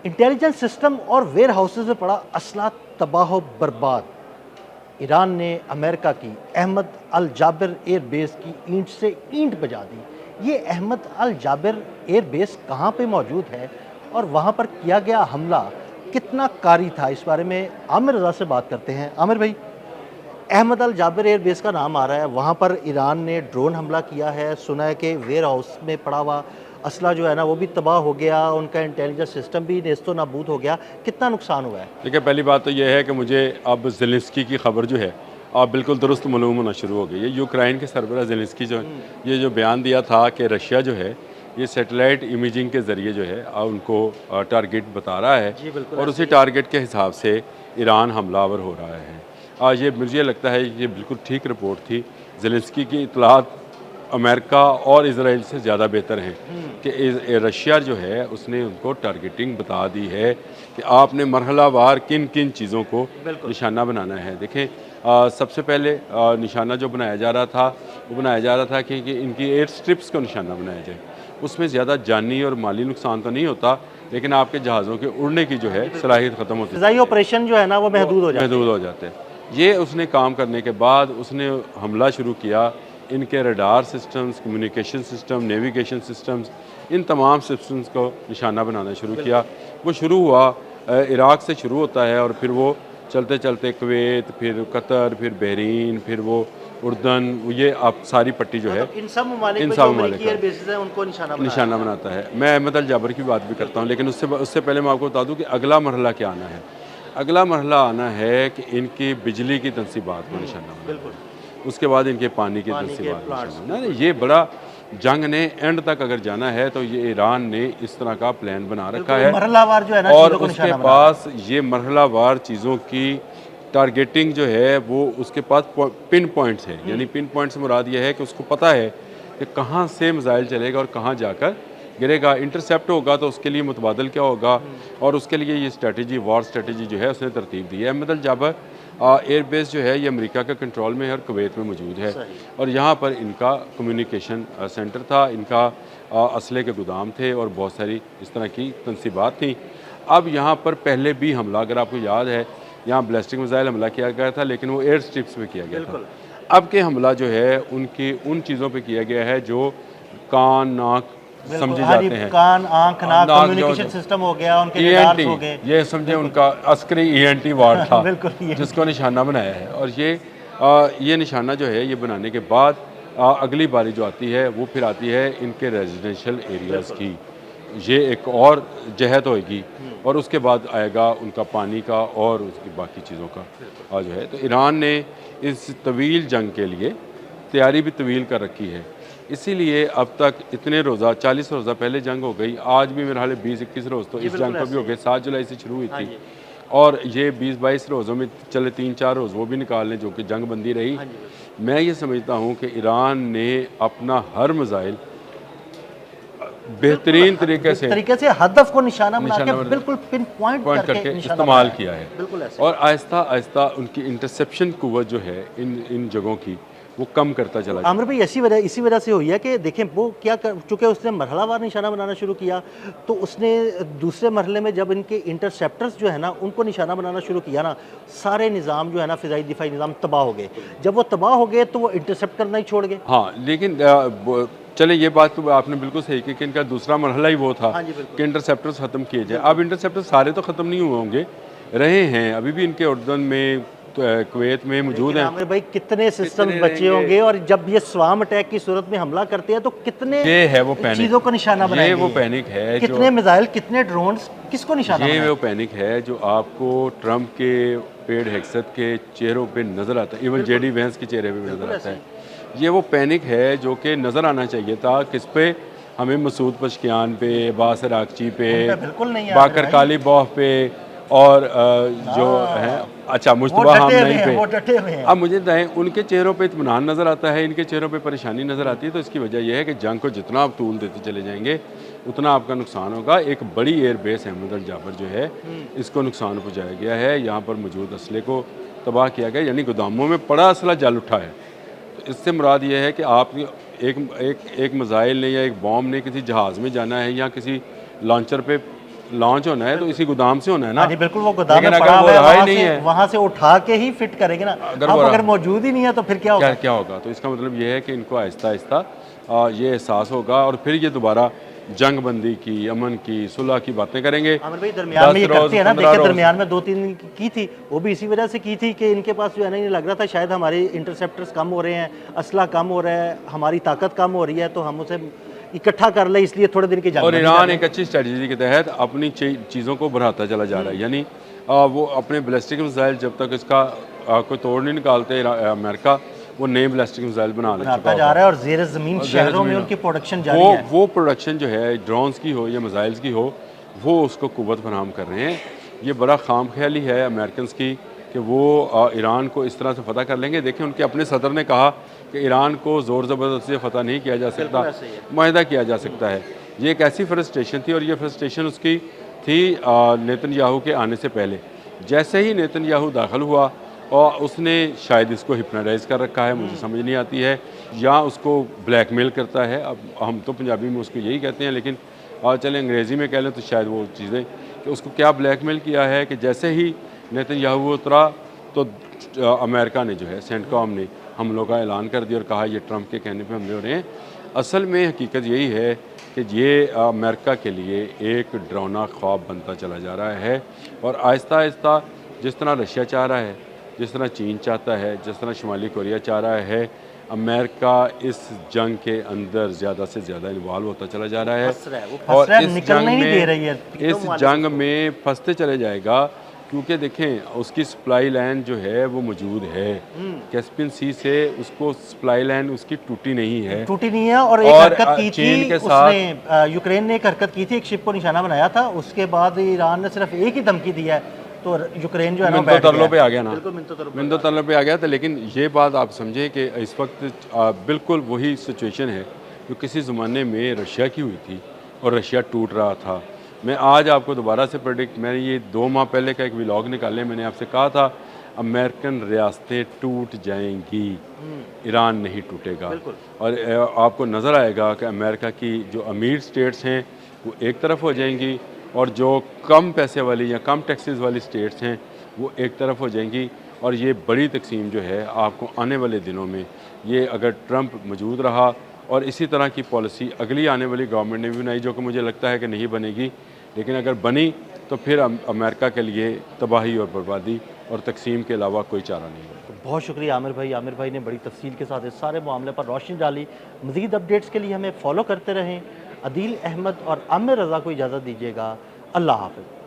Intelligence system और where houses में पड़ा असला तबाह व बर्बाद। ईरान ने अमेरिका की अहमद अल जाबिर एयर बेस की ईंट से ईंट बजा दी। ये अहमद अल जाबिर एयर बेस कहाँ पे मौजूद है और वहाँ पर किया गया हमला कितना कारी था, इस बारे में आमिर रज़ा से बात करते हैं। आमिर भाई, अहमद अल जाबिर एयर बेस का नाम आ रहा है, वहाँ पर ईरान ने ड्रोन हमला किया है। सुना है कि वेयर हाउस में पड़ा हुआ असला जो है ना वो भी तबाह हो गया, उनका इंटेलिजेंस सिस्टम भी नेस्तो नाबूद हो गया। कितना नुकसान हुआ है? देखिए, पहली बात तो यह है कि मुझे अब ज़ेलेंस्की की खबर जो है बिल्कुल दुरुस्त मालूम होना शुरू हो गई है। यूक्रेन के सरबराह ज़ेलेंस्की जो ये जो बयान दिया था कि रशिया जो है ये सैटेलाइट इमेजिंग के ज़रिए जो है उनको टारगेट बता रहा है और उसी टारगेट के हिसाब से ईरान हमलावर हो रहा है। ये मुझे लगता है ये बिल्कुल ठीक रिपोर्ट थी। ज़ेलेंस्की की इतलात अमेरिका और इजराइल से ज़्यादा बेहतर हैं कि रशिया जो है उसने उनको टारगेटिंग बता दी है कि आपने मरहलावार किन किन चीज़ों को निशाना बनाना है। देखें, सबसे पहले निशाना जो बनाया जा रहा था वो बनाया जा रहा था कि इनकी एयर स्ट्रिप्स को निशाना बनाया जाए। उसमें ज़्यादा जानी और माली नुकसान तो नहीं होता, लेकिन आपके जहाज़ों के उड़ने की जो है सलाहियत ख़त्म होती है, फ़िज़ाई ऑपरेशन जो है ना वो महदूद हो जाते हैं। ये उसने काम करने के बाद उसने हमला शुरू किया। इनके radar systems, communication system, navigation systems, इन तमाम सिस्टम्स को निशाना बनाना शुरू किया। वो शुरू हुआ इराक़ से शुरू होता है और फिर वो चलते चलते कुवैत, फिर कतर, फिर बहरीन, फिर वो उर्दन, ये आप सारी पट्टी जो है इन सब ममालिक उनको निशाना बनाता है। मैं अहमद अल जाबिर की बात भी करता हूँ, लेकिन उससे पहले मैं आपको बता दूँ कि अगला मरहला क्या आना है। अगला मरहला आना है कि इनकी बिजली की तनसीबात को निशाना बनाना, उसके बाद इनके पानी की तनसीबात निशाना। ये बड़ा जंग ने एंड तक अगर जाना है तो ये ईरान ने इस तरह का प्लान बना रखा है मरहलावार जो है ना, और उसके पास ये मरहलावार चीज़ों की टारगेटिंग जो है वो उसके पास पिन पॉइंट्स है। यानी पिन पॉइंट से मुराद ये है कि उसको पता है कि कहाँ से मिसाइल चलेगा और कहाँ जाकर गिरेगा। इंटरसेप्ट होगा तो उसके लिए मुतबादल क्या होगा, और उसके लिए ये स्ट्रेटजी, वॉर स्ट्रेटजी जो है उसने तरतीब दी है। अहमद अल जाबिर एयर बेस जो है ये अमेरिका के कंट्रोल में है और कुवैत में मौजूद है और यहाँ पर इनका कम्युनिकेशन सेंटर था, इनका असले के गोदाम थे और बहुत सारी इस तरह की तनसीबात थी। अब यहाँ पर पहले भी हमला, अगर आपको याद है, यहाँ बैलिस्टिक मिसाइल हमला किया गया था, लेकिन वो एयर स्ट्रिप्स पे किया गया था। अब के हमला जो है उनकी उन चीज़ों पे किया गया है जो कान, नाक समझे जाते हैं। कान, आंख, नाक, कम्युनिकेशन सिस्टम हो गया, उनके रडार्स हो गए। ये समझे उनका अस्करी ENT वार्ड था जिसको निशाना बनाया है। और ये निशाना जो है ये बनाने के बाद अगली बारी जो आती है वो फिर आती है इनके रेजिडेंशियल एरियाज़ की। ये एक और जहद होगी और उसके बाद आएगा उनका पानी का और उसकी बाकी चीज़ों का जो है। तो ईरान ने इस तवील जंग के लिए तैयारी भी तवील कर रखी है, इसीलिए अब तक इतने रोज़ा 40 रोज़ा पहले जंग हो गई, आज भी मेरे हाल 20-21 रोज़ तो इस जंग को भी हो गए। 7 जुलाई से शुरू हुई थी और ये 20-22 रोज़ों में चले 3-4 रोज़ वो भी निकाल लें जो कि जंग बंदी रही। मैं ये समझता हूँ कि ईरान ने अपना हर मिसाइल बेहतरीन तरीके से हदफ को निशाना बना के बिल्कुल पिन पॉइंट करके इस्तेमाल किया है और आहिस्ता आहिस्ता उनकी इंटरसेप्शन कुव्वत जो है इन जगहों की वो कम करता चला। आमिर भाई, इसी वजह से हुई है कि देखें वो क्या कर चुके, उसने मरहलावार निशाना बनाना शुरू किया तो उसने दूसरे मरहले में जब इनके इंटरसेप्टर्स जो है ना उनको निशाना बनाना शुरू किया ना, सारे निज़ाम जो है ना फ़िज़ाई दिफाई निज़ाम तबाह हो गए। जब वो तबाह हो गए तो वो इंटरसेप्ट करना ही छोड़ गए। हाँ, लेकिन चले ये बात तो आपने बिल्कुल सही की कि इनका दूसरा मरहला ही वो था कि इंटरसेप्टर्स ख़त्म किए जाए। अब इंटरसेप्टर सारे तो ख़त्म नहीं हुए होंगे, रहे हैं अभी भी इनके उर्दन में, कुवैत में मौजूद हैं। आमिर भाई, कितने सिस्टम बचे होंगे और जब ये स्वाम अटैक की सूरत में हमला करते हैं तो कितने ये है वो पैनिक, चीज़ों को निशाना बनाएंगे। ये वो पैनिक है, कितने मिसाइल, कितने ड्रोन्स, किसको निशाना ये वो पैनिक है जो आपको ट्रंप के, पेड हेक्सत के चेहरों पे नज़र आता है, इवन JD वैंस के चेहरे पे नज़र आता है। ये वो पैनिक है जो कि नज़र आना चाहिए था किस पे, हमें मसूद पशकियान पे, अब्बास अरागची पे, बाकर कालीबॉफ पे और जो है अच्छा मुश्तबा हमनई पे। अब मुझे बताएं, उनके चेहरों पे इत्मीनान नज़र आता है, इनके चेहरों पे परेशानी नज़र आती है। तो इसकी वजह यह है कि जंग को जितना आप तूल देते चले जाएंगे उतना आपका नुकसान होगा। एक बड़ी एयर बेस अहमद अल जाबिर जो है इसको नुकसान पहुँचाया गया है, यहाँ पर मौजूद असले को तबाह किया गया, यानी गोदामों में बड़ा असला जल उठा है। तो इससे मुराद ये है कि आप एक मिसाइल ने या एक बॉम्ब ने किसी जहाज़ में जाना है या किसी लॉन्चर पे लॉन्च होना है तो इसी गोदाम से होना है ना। हाँ जी बिल्कुल, वो गोदाम में लेकिन पड़ा अगर हुआ वो है, रहा ही वहाँ नहीं से है, वहाँ से उठा के ही फिट करेंगे ना। अगर अब वो अगर रहा- मौजूद ही नहीं है तो फिर क्या होगा? क्या होगा? तो इसका मतलब ये है कि इनको आहिस्ता आहिस्ता ये एहसास होगा और फिर ये दोबारा जंग बंदी की, अमन की, सुलह की बातें करेंगे। आमिर भाई दरमियान में ये 10 रोज़, करते हैं ना, 15 देखिए रोज़। दरमियान में 2-3 की थी, वो भी इसी वजह से की थी कि इनके पास जो है ना, ये लग रहा था शायद हमारे इंटरसेप्टर्स कम हो रहे हैं, असला कम हो रहा है, हमारी ताकत कम हो रही है, तो हम उसे इकट्ठा कर ले, इसलिए थोड़े दिन की जंग और बंदी ईरान कर लें। एक अच्छी स्ट्रेटजी के तहत अपनी चीज़ों को बढ़ाता चला जा रहा है, यानी वो अपने बैलिस्टिक मिसाइल जब तक इसका कोई तोड़ नहीं निकालते अमेरिका, वो नए बैलिस्टिक मिसाइल बना ले चुका बनाता जा होगा। रहा है और ज़ेर ज़मीन और ज़ेर शहरों में ज़मीन उनकी प्रोडक्शन जारी है। वो प्रोडक्शन जो है ड्रोन्स की हो या मिसाइल्स की हो, वो उसको कुव्वत फराहम कर रहे हैं। ये बड़ा खाम ख्याली है अमेरिकन की कि वो ईरान को इस तरह से फ़तह कर लेंगे। देखिए उनके अपने सदर ने कहा कि ईरान को ज़ोर ज़बरदस्ती से फ़तह नहीं किया जा सकता, ऐसे ही है। मुआहदा किया जा सकता है। ये एक ऐसी फ्रस्ट्रेशन थी और ये फ्रस्ट्रेशन उसकी थी नेतन्याहू के आने से पहले। जैसे ही नेतन्याहू दाखिल हुआ और उसने शायद इसको हिप्नोटाइज़ कर रखा है, मुझे समझ नहीं आती है, या उसको ब्लैकमेल करता है। अब हम तो पंजाबी में उसको यही कहते हैं, लेकिन चलें अंग्रेज़ी में कह लें तो शायद वो चीज़ें कि उसको क्या ब्लैकमेल किया है कि जैसे ही नेतन्याहू उतरा तो अमेरिका ने जो है सेंटकॉम ने हमलों का ऐलान कर दिया और कहा ये ट्रंप के कहने पे हमले हो रहे हैं। असल में हकीकत यही है कि ये अमेरिका के लिए एक डरावना ख्वाब बनता चला जा रहा है और आहिस्ता आहिस्ता जिस तरह रशिया चाह रहा है, जिस तरह चीन चाहता है, जिस तरह शुमाली कोरिया चाह रहा है, अमेरिका इस जंग के अंदर ज़्यादा से ज़्यादा इन्वॉल्व होता चला जा रहा है फंस रहा है, वो फंस रहा है, निकलने ही नहीं दे रही है इस जंग में फंसते चले जाएगा। क्योंकि देखें उसकी सप्लाई लाइन जो है वो मौजूद है, कैस्पियन सी से उसको सप्लाई लाइन उसकी टूटी नहीं है, टूटी नहीं है। और एक और हरकत की चीन थी के साथ उसने, यूक्रेन ने एक हरकत की थी, एक शिप को निशाना बनाया था, उसके बाद ईरान ने सिर्फ एक ही धमकी दी है तो यूक्रेन जो है ना मिनतो बैठ तरलों पे गया। आ गया ना, बिल्कुल मिनतो पे आ गया था। लेकिन ये बात आप समझें कि इस वक्त बिल्कुल वही सिचुएशन है जो किसी ज़माने में रशिया की हुई थी और रशिया टूट रहा था। मैं आज आपको दोबारा से प्रेडिक्ट, मैंने ये 2 माह पहले का एक व्लॉग निकाले, मैंने आपसे कहा था अमेरिकन रियासतें टूट जाएंगी, ईरान नहीं टूटेगा। और आपको नज़र आएगा कि अमेरिका की जो अमीर स्टेट्स हैं वो एक तरफ हो जाएंगी और जो कम पैसे वाली या कम टैक्सेस वाली स्टेट्स हैं वो एक तरफ हो जाएंगी। और ये बड़ी तकसीम जो है आपको आने वाले दिनों में, ये अगर ट्रंप मौजूद रहा और इसी तरह की पॉलिसी अगली आने वाली गवर्नमेंट ने भी बनाई, जो कि मुझे लगता है कि नहीं बनेगी, लेकिन अगर बनी तो फिर अमेरिका के लिए तबाही और बर्बादी और तकसीम के अलावा कोई चारा नहीं है। तो बहुत शुक्रिया आमिर भाई। आमिर भाई ने बड़ी तफसील के साथ इस सारे मामले पर रोशनी डाली। मज़ीद अपडेट्स के लिए हमें फॉलो करते रहें। अदील अहमद और आमिर रज़ा को इजाज़त दीजिएगा। अल्लाह हाफ़िज़।